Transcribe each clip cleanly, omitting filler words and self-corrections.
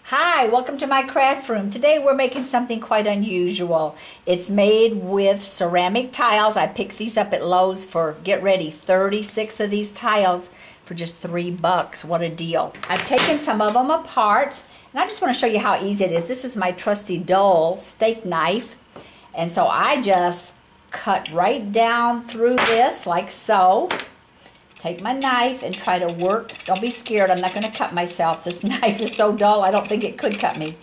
Hi, welcome to my craft room. Today we're making something quite unusual. It's made with ceramic tiles. I picked these up at Lowe's for, get ready, 36 of these tiles for just $3. What a deal. I've taken some of them apart and I just want to show you how easy it is. This is my trusty dull steak knife, and so I just cut right down through this like so. Take my knife and try to work. Don't be scared, I'm not going to cut myself. This knife is so dull, I don't think it could cut me.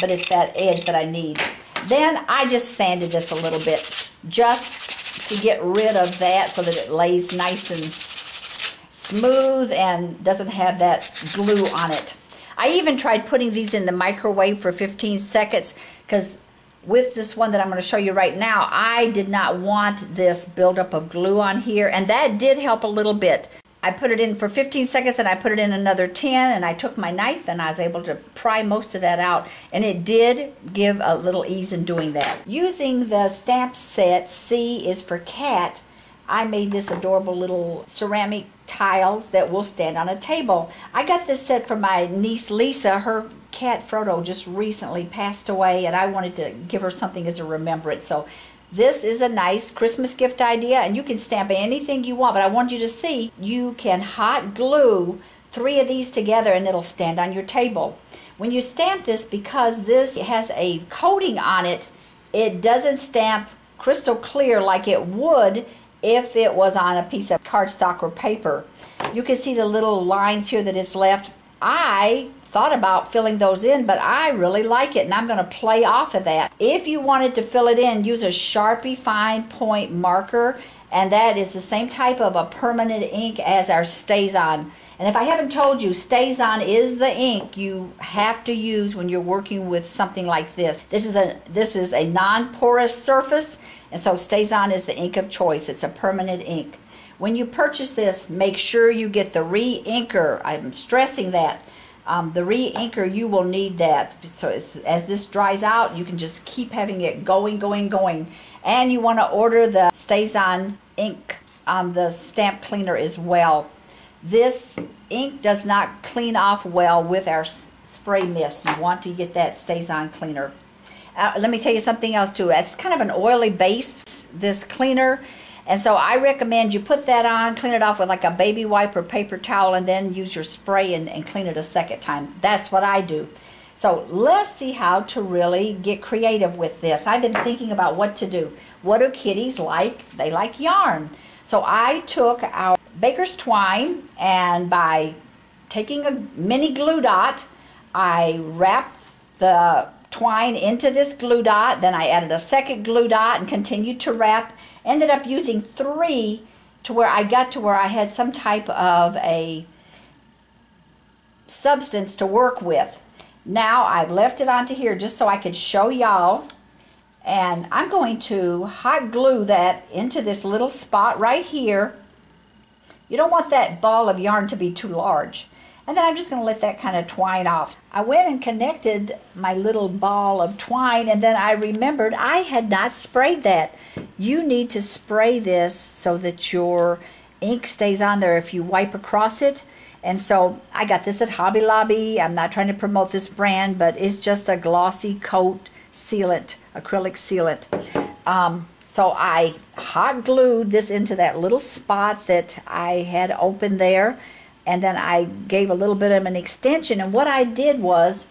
But it's that edge that I need. Then I just sanded this a little bit just to get rid of that so that it lays nice and smooth and doesn't have that glue on it. I even tried putting these in the microwave for 15 seconds because with this one that I'm going to show you right now, I did not want this buildup of glue on here, and that did help a little bit. I put it in for 15 seconds and I put it in another 10, and I took my knife and I was able to pry most of that out, and it did give a little ease in doing that. Using the stamp set C is for cat, I made this adorable little ceramic tiles that will stand on a table. I got this set for my niece Lisa. Her cat Frodo just recently passed away, and I wanted to give her something as a remembrance. So this is a nice Christmas gift idea, and you can stamp anything you want, but I want you to see you can hot glue 3 of these together and it'll stand on your table. When you stamp this, because this has a coating on it, it doesn't stamp crystal clear like it would if it was on a piece of cardstock or paper. You can see the little lines here that it's left. I thought about filling those in, but I really like it, and I'm going to play off of that. If you wanted to fill it in, use a Sharpie fine point marker, and that is the same type of a permanent ink as our StazOn. And if I haven't told you, StazOn is the ink you have to use when you're working with something like this. This is a non-porous surface, and so StazOn is the ink of choice. It's a permanent ink. When you purchase this, make sure you get the re-inker. I'm stressing that. The re-inker, you will need that. So as this dries out, you can just keep having it going. And you want to order the StazOn ink on the stamp cleaner as well. This ink does not clean off well with our spray mist. You want to get that StazOn cleaner. Let me tell you something else too. It's kind of an oily base, this cleaner. And so I recommend you put that on, clean it off with like a baby wipe or paper towel, and then use your spray and clean it a second time. That's what I do. So let's see how to really get creative with this. I've been thinking about what to do. What do kitties like? They like yarn. So I took our baker's twine, and by taking a mini glue dot, I wrapped the twine into this glue dot. Then I added a second glue dot and continued to wrap. Ended up using 3 to where I got to where I had some type of a substance to work with. Now I've left it onto here just so I could show y'all, and I'm going to hot glue that into this little spot right here. You don't want that ball of yarn to be too large. And then I'm just going to let that kind of twine off. I went and connected my little ball of twine, and then I remembered I had not sprayed that. You need to spray this so that your ink stays on there if you wipe across it. And so I got this at Hobby Lobby. I'm not trying to promote this brand, but it's just a glossy coat sealant, acrylic sealant. So I hot glued this into that little spot that I had open there. And then I gave a little bit of an extension, and what I did was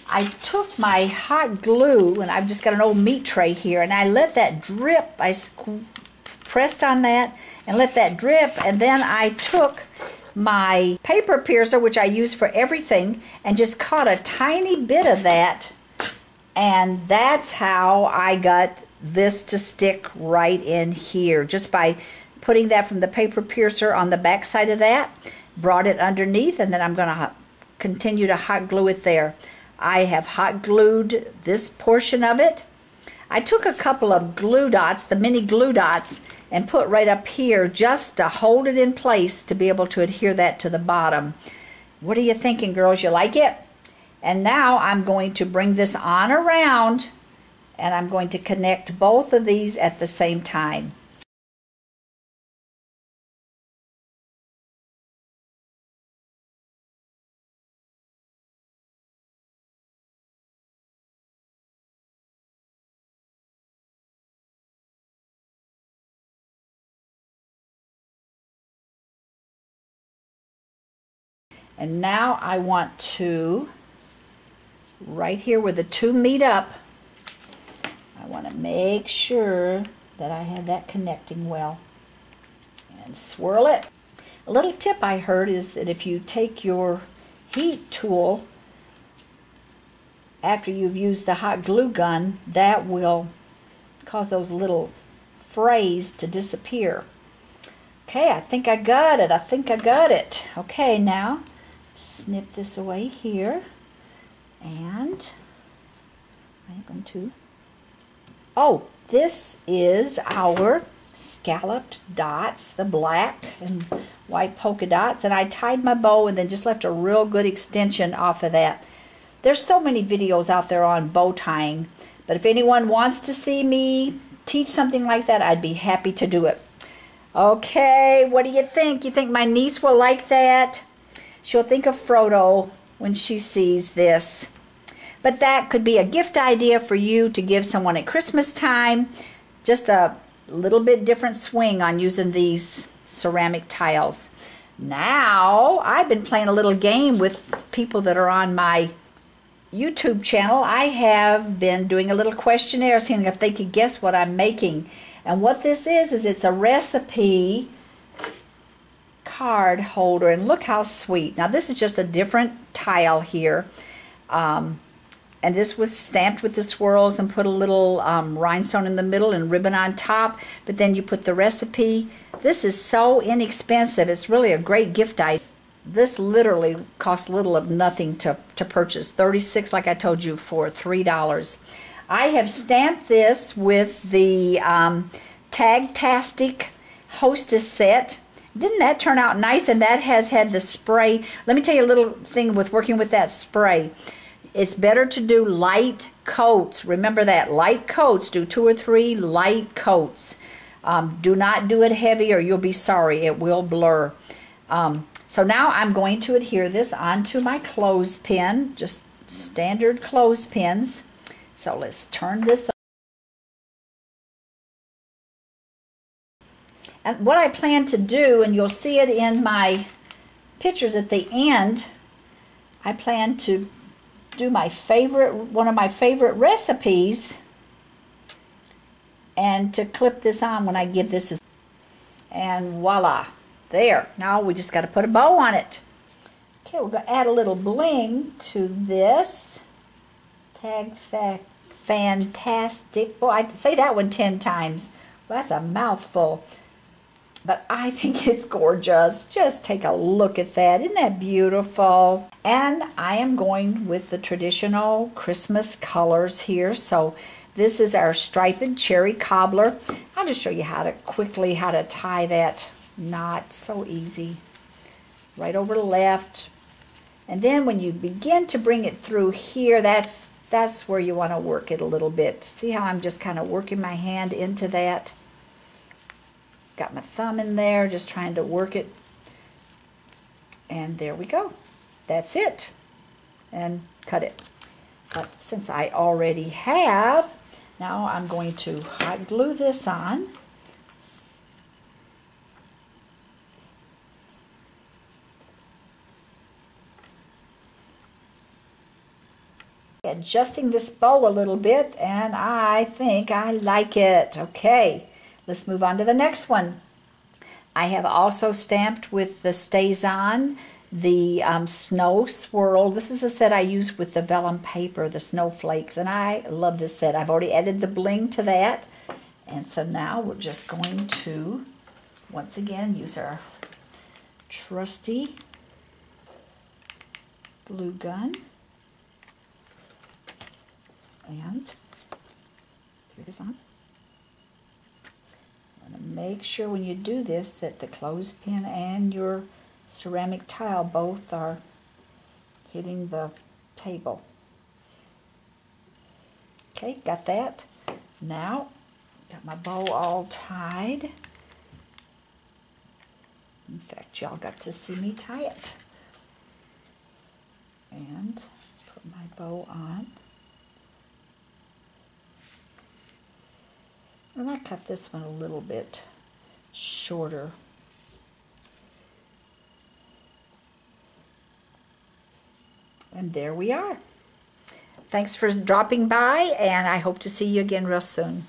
I took my hot glue, and I've just got an old meat tray here, and I let that drip. I pressed on that and let that drip, and then I took my paper piercer, which I use for everything, and just caught a tiny bit of that, and that's how I got this to stick right in here, just by putting that from the paper piercer on the back side of that. Brought it underneath, and then I'm going to continue to hot glue it there. I have hot glued this portion of it. I took a couple of glue dots, the mini glue dots, and put right up here just to hold it in place to be able to adhere that to the bottom. What are you thinking, girls? You like it? And now I'm going to bring this on around, and I'm going to connect both of these at the same time. And now I want to, right here where the two meet up, I want to make sure that I have that connecting well. And swirl it. A little tip I heard is that if you take your heat tool after you've used the hot glue gun, that will cause those little frays to disappear. Okay, I think I got it. I think I got it. Okay, now snip this away here, and I'm going to, oh, this is our scalloped dots, the black and white polka dots, and I tied my bow and then just left a real good extension off of that. There's so many videos out there on bow tying, but if anyone wants to see me teach something like that, I'd be happy to do it. Okay, what do you think? You think my niece will like that? She'll think of Frodo when she sees this. But that could be a gift idea for you to give someone at Christmas time. Just a little bit different swing on using these ceramic tiles. Now, I've been playing a little game with people that are on my YouTube channel. I have been doing a little questionnaire seeing if they could guess what I'm making. And what this is it's a recipe card holder, and look how sweet. Now this is just a different tile here, and this was stamped with the swirls and put a little rhinestone in the middle and ribbon on top, but then you put the recipe. This is so inexpensive. It's really a great gift item. This literally costs little of nothing to purchase. 36, like I told you, for $3. I have stamped this with the Tagtastic Hostess set. Didn't that turn out nice? And that has had the spray. Let me tell you a little thing with working with that spray. It's better to do light coats. Remember that, light coats. Do 2 or 3 light coats. Do not do it heavy or you'll be sorry. It will blur. So now I'm going to adhere this onto my clothespin, just standard clothespins. So let's turn this on. And what I plan to do, and you'll see it in my pictures at the end, I plan to do my favorite, one of my favorite recipes, and to clip this on when I give this, and voila, there. Now we just got to put a bow on it. Okay, we're going to add a little bling to this. Fantastic. Boy, I say that one 10 times. Well, that's a mouthful. But I think it's gorgeous. Just take a look at that. Isn't that beautiful? And I am going with the traditional Christmas colors here. So this is our striped cherry cobbler. I'll just show you how to quickly tie that knot. So easy. Right over the left. And then when you begin to bring it through here, that's where you want to work it a little bit. See how I'm just kind of working my hand into that? Got my thumb in there, just trying to work it. And there we go. That's it. And cut it. But since I already have, now I'm going to hot glue this on. Adjusting this bow a little bit, and I think I like it. Okay, let's move on to the next one. I have also stamped with the StazOn the snow swirl. This is a set I use with the vellum paper, the snowflakes, and I love this set. I've already added the bling to that, and so now we're just going to once again use our trusty glue gun. And through this on. You want to make sure when you do this that the clothespin and your ceramic tile both are hitting the table. Okay, got that. Now, got my bow all tied. In fact, y'all got to see me tie it. And put my bow on. And I cut this one a little bit shorter. And there we are. Thanks for dropping by, and I hope to see you again real soon.